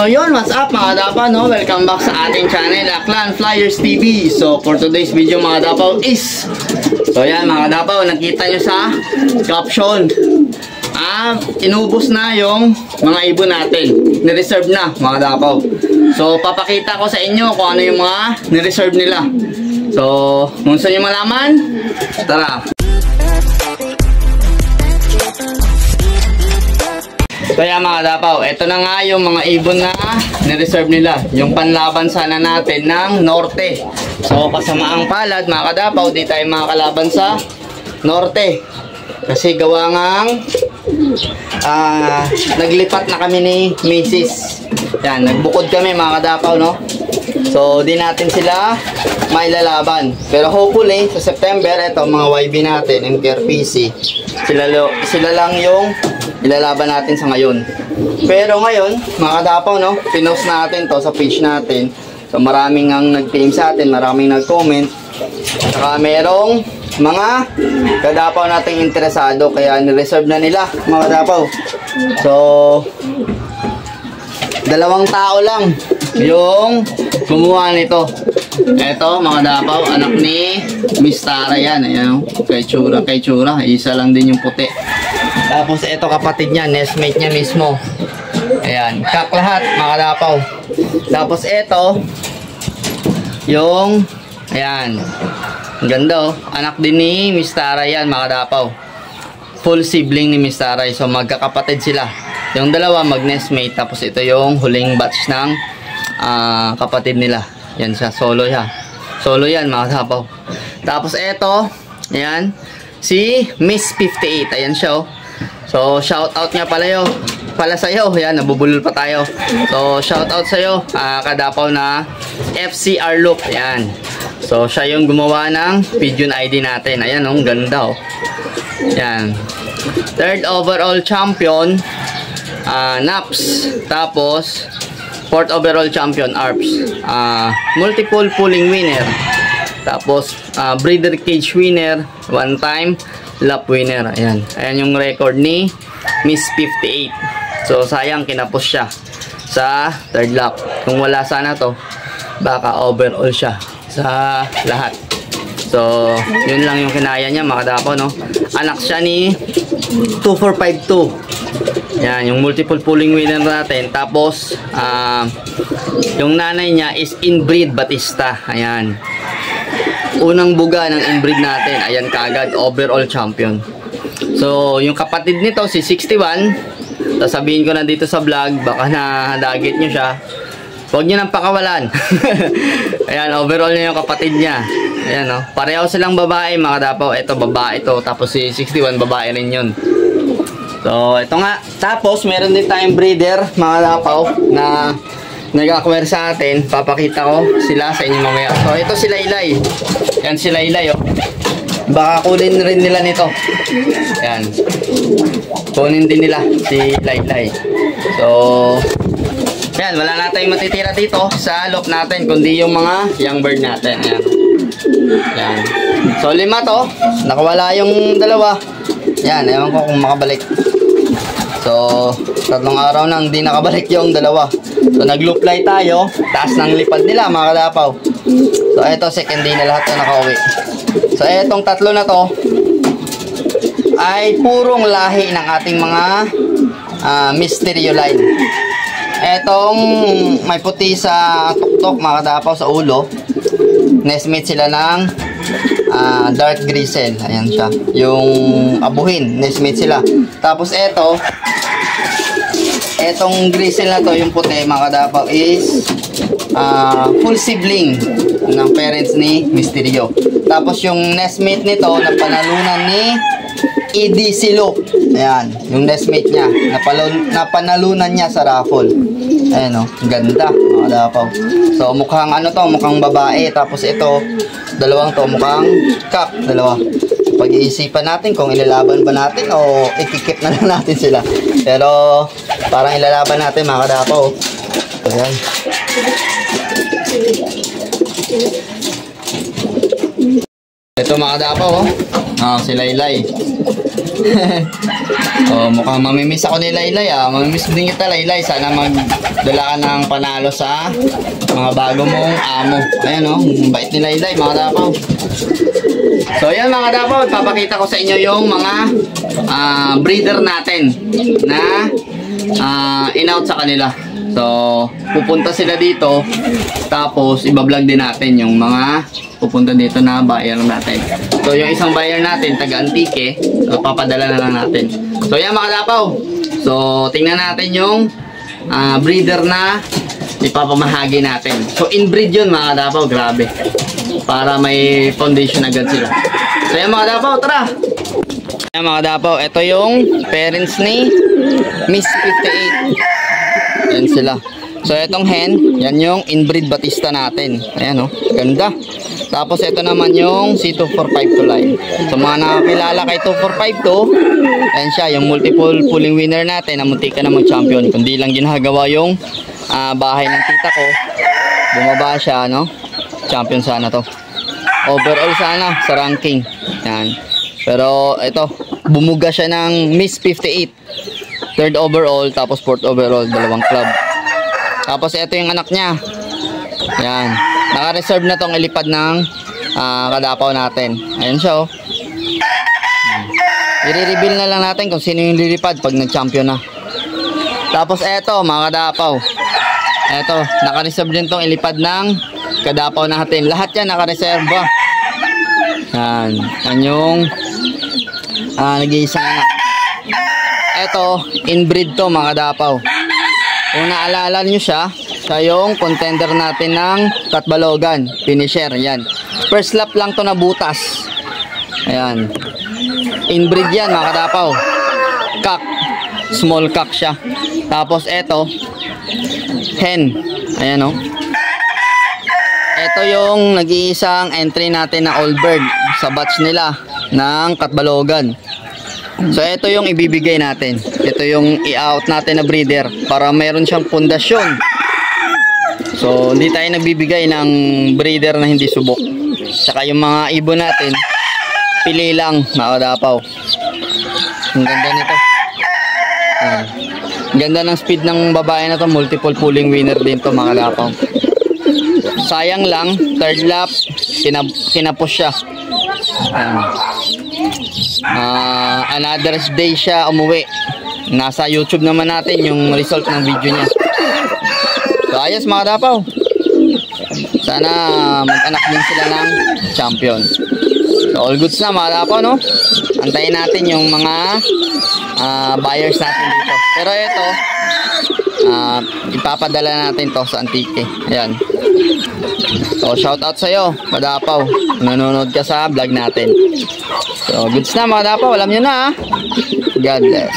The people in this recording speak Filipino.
So yun, what's up mga Dapaw, no? Welcome back sa ating channel, Clan Flyers TV. So for today's video mga Dapaw is, so yan mga Dapaw, nakita nyo sa caption, inubos na yung mga ibon natin, nireserve na mga Dapaw. So papakita ko sa inyo kung ano yung mga nireserve nila. So kung gusto nyo malaman, tara. Kaya mga Dapaw, ito na nga yung mga ibon na nireserve nila. Yung panlaban sana natin ng Norte. So kasamaang palad mga Dapaw, di tayo makakalaban sa Norte. Kasi gawa ngang naglipat na kami ni Mrs. Yan, nagbukod kami mga Dapaw, no? So di natin sila mailalaban. Pero hopefully sa September, ito mga YB natin, MKRPC, sila lang yung ilalaban natin sa ngayon. Pero ngayon, mga Dapaw, no, pinost natin to sa page natin. So maraming ang nag-PM sa atin, maraming nag-comment. Saka merong mga kadapaw nating interesado, kaya nireserve na nila mga Dapaw. So dalawang tao lang yung kumuha nito. Eto mga Dapaw, anak ni Miss Tara yan. Ayan, kay Chura, isa lang din yung puti. Tapos ito kapatid niya, nestmate niya mismo. Ayan, kak lahat mga Dapaw. Tapos ito yung, ayan, ang ganda oh, anak din ni Miss Tara yan mga Dapaw. Full sibling ni Miss Tara, so magkakapatid sila. Yung dalawa mag-nestmate, tapos ito yung huling batch ng kapatid nila. Yan siya, solo yan mga Dapaw. Tapos ito, ayan, si Miss 58, ayan siya oh. So shout out nga pala sa'yo, ayan, nabubulol pa tayo. So shout out sa'yo, kadapaw na FCR look, ayan. So siya yung gumawa ng Pigeon ID natin, ayan oh, ganda oh. Ayan, 3rd overall champion, Naps. Tapos 4th overall champion, ARPS. Multiple pulling winner. Tapos breeder cage winner, 1 time lap winner. Ayan, ayan yung record ni Miss 58. So sayang kinapos siya sa 3rd lap. Kung wala sana to, baka overall siya sa lahat. So yun lang yung kinaya niya mga Dapaw, no? Anak siya ni 2452. Yan, yung multiple pulling winner natin. Tapos yung nanay niya is inbreed Batista. Ayan, unang buga ng inbreed natin. Ayan kaagad, overall champion. So yung kapatid nito si 61, sasabihin ko na dito sa vlog, baka nadagit nyo siya, huwag nyo nang pakawalan. Ayan, overall niya yung kapatid niya. Ayan no, pareho silang babae mga Dapaw. Ito babae to, tapos si 61 babae rin yun. So ito nga, tapos meron din tayong breeder mga Dapaw na nag-acquire sa atin. Papakita ko sila sa inyo mamaya. So ito si Laylay. Yan si Laylay oh. Baka kunin rin nila nito. Yan, kunin din nila si Laylay. So yan, wala na tayong matitira dito sa loop natin, kundi yung mga young bird natin. Yan. Yan. So 5 to, nakawala yung dalawa. Yan, ewan ko kung makabalik. So 3 araw nang hindi nakabalik yung dalawa. So nag-loop fly tayo, taas ng lipad nila mga Dapaw. So ito, second day na lahat na nakauwi. So etong 3 na to ay purong lahi ng ating mga Mysterio line. Etong may puti sa tuktok mga Dapaw, sa ulo, nestmate sila ng dark grizzle. Ayan siya, yung abuhin, nestmate sila. Tapos etong grizzle na to, yung puti mga Dapaw, is full sibling ng parents ni Mysterio. Tapos yung nestmate nito, napanalunan ni EDC Loop. Ayan, yung nestmate niya, napanalunan niya sa raffle. Ayan o, ganda mga Dapaw. So mukhang ano to, mukhang babae. Tapos ito, dalawang to, mukhang kak, dalawa. Pag-iisipan natin kung ilalaban ba natin o ikikip na lang natin sila. Pero parang ilalaban natin mga Dapaw. Ayan. Ito mga Dapaw oh. Si Laylay. Oh, mukhang mamimiss ako ni Laylay ah. Mamimiss din kita, Laylay. Sana magdala ka ng panalo sa mga bago mong amo. Ayan oh, bait ni Laylay mga dapaw. So yan mga dapaw, papakita ko sa inyo yung mga breeder natin na in-out sa kanila. So pupunta sila dito, tapos ibablog din natin yung mga pupunta dito na buyer natin. So yung isang buyer natin taga Antique, so papadala na lang natin. So yan mga dapaw. So tingnan natin yung breeder na ipapamahagi natin. So inbreed yun mga dapaw, grabe. Para may foundation agad sila. So yan mga dapaw, tara! Yan mga dapaw, ito yung parents ni Miss 58. Yan sila. So itong hen, yan yung inbreed Batista natin. Ayan oh, ganda. Tapos ito naman yung C2452 line. So mga nakakilala kay 2452, ayan siya, yung multiple pulling winner natin na muntik ka na mag-champion. Kundi lang ginagawa yung bahay ng tita ko, bumaba siya, no? Champion sana to. Overall sana sa ranking. Yan. Pero ito, bumuga siya ng Miss 58. Third overall, tapos fourth overall, dalawang club. Tapos ito yung anak niya. Yan. Naka-reserve na tong ilipad ng kadapaw natin. Ayan siya oh. I-reveal na lang natin kung sino yung lilipad pag nag-champion na. Tapos ito mga kadapaw. Ito, naka-reserve din tong ilipad ng kadapaw natin. Lahat yan naka-reserve ba? Yan. Yan yung nag-iisang anak. Ito, inbreed to mga dapaw. Kung naalala nyo siya, siya yung contender natin ng Katbalogan, finisher, yan. First lap lang to na butas. Ayan. Inbreed yan mga dapaw. Cock, small cock siya. Tapos ito, hen. Ayan o. Ito yung nag-iisang entry natin na all bird sa batch nila ng Katbalogan. So ito yung ibibigay natin. Ito yung i-out natin na breeder para mayroon siyang pundasyon. So hindi tayo nagbibigay ng breeder na hindi subok. Saka yung mga ibon natin, pili lang mga kadapaw. Ang ganda nito. Ganda ng speed ng babae na to. Multiple pulling winner din to mga kadapaw. Sayang lang, third lap kinapush siya. Another day siya umuwi. Nasa YouTube naman natin yung result ng video niya. So ayos mga dapaw. Sana mag-anak din sila ng champion. So all goods na mga dapaw, no? Antayin natin yung mga buyers natin dito. Pero ito, ipapadala natin to sa Antique. Ayan. So shout out sa'yo Madapaw, nanonood ka sa vlog natin. So goods na mga dapaw, alam nyo na. God bless.